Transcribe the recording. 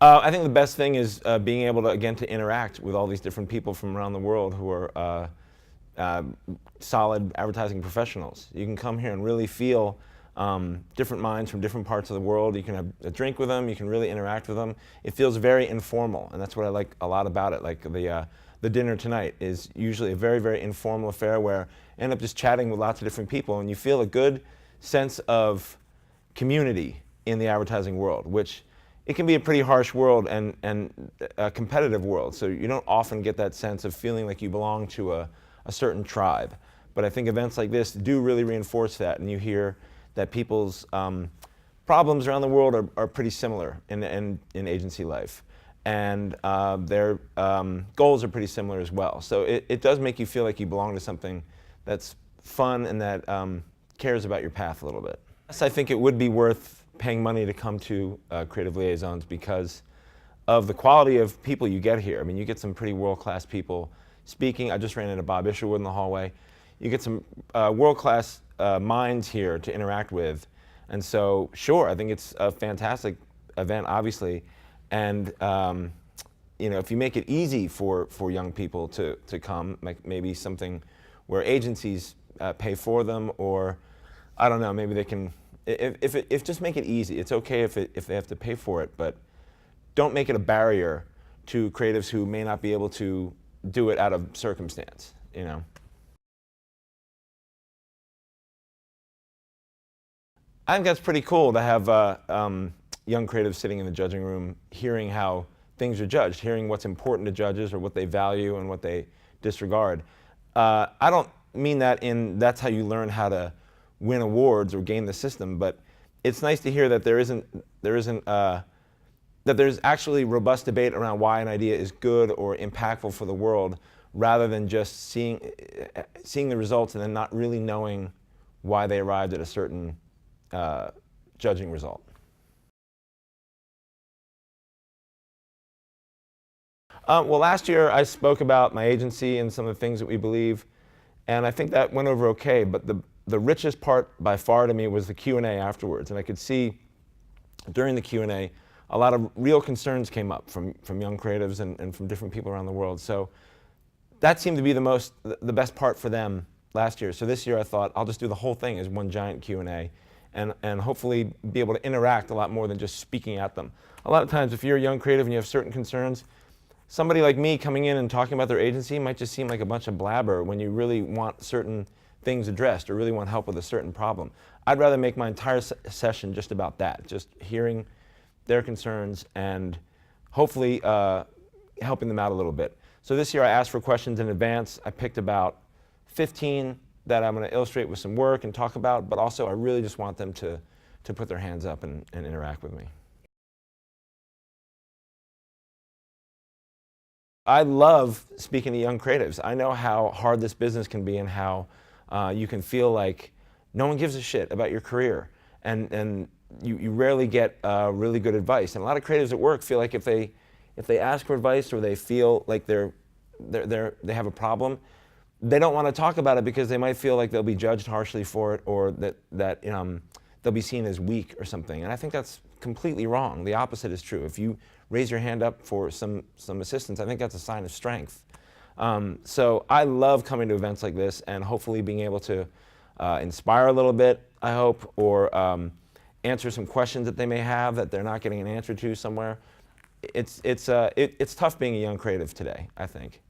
I think the best thing is being able to, again, to interact with all these different people from around the world who are solid advertising professionals. You can come here and really feel different minds from different parts of the world. You can have a drink with them. You can really interact with them. It feels very informal, and that's what I like a lot about it. Like the dinner tonight is usually a very, very informal affair where I end up just chatting with lots of different people, and you feel a good sense of community in the advertising world, which it can be a pretty harsh world and a competitive world. So you don't often get that sense of feeling like you belong to a certain tribe. But I think events like this do really reinforce that, and you hear that people's problems around the world are pretty similar in agency life. And their goals are pretty similar as well. So it does make you feel like you belong to something that's fun and that cares about your path a little bit. Yes, I think it would be worth paying money to come to Creative LIAisons because of the quality of people you get here. I mean, you get some pretty world-class people speaking. I just ran into Bob Isherwood in the hallway. You get some world-class minds here to interact with. And so, sure, I think it's a fantastic event, obviously. And you know, if you make it easy for young people to come, like maybe something where agencies pay for them, or I don't know, maybe they can. If just make it easy. It's okay if they have to pay for it, but don't make it a barrier to creatives who may not be able to do it out of circumstance, you know. I think that's pretty cool to have young creatives sitting in the judging room, hearing how things are judged, hearing what's important to judges or what they value and what they disregard. I don't mean that that's how you learn how to win awards or game the system, but it's nice to hear that that there's actually robust debate around why an idea is good or impactful for the world, rather than just seeing the results and then not really knowing why they arrived at a certain judging result. Well, last year I spoke about my agency and some of the things that we believe, and I think that went over okay, but the richest part by far to me was the Q&A afterwards, and I could see during the Q&A a lot of real concerns came up from young creatives and from different people around the world. So that seemed to be the best part for them last year. So this year I thought I'll just do the whole thing as one giant Q&A and hopefully be able to interact a lot more than just speaking at them. A lot of times if you're a young creative and you have certain concerns, somebody like me coming in and talking about their agency might just seem like a bunch of blabber when you really want certain things addressed or really want help with a certain problem. I'd rather make my entire session just about that, just hearing their concerns and hopefully helping them out a little bit. So this year I asked for questions in advance. I picked about 15 that I'm going to illustrate with some work and talk about, but also I really just want them to put their hands up and interact with me. I love speaking to young creatives. I know how hard this business can be and how you can feel like no one gives a shit about your career, and you rarely get really good advice. And a lot of creatives at work feel like if they ask for advice or they feel like they have a problem, they don't want to talk about it because they might feel like they'll be judged harshly for it, or that they'll be seen as weak or something. And I think that's completely wrong. The opposite is true. If you raise your hand up for some assistance, I think that's a sign of strength. So I love coming to events like this and hopefully being able to inspire a little bit, I hope, or answer some questions that they may have that they're not getting an answer to somewhere. It's tough being a young creative today, I think.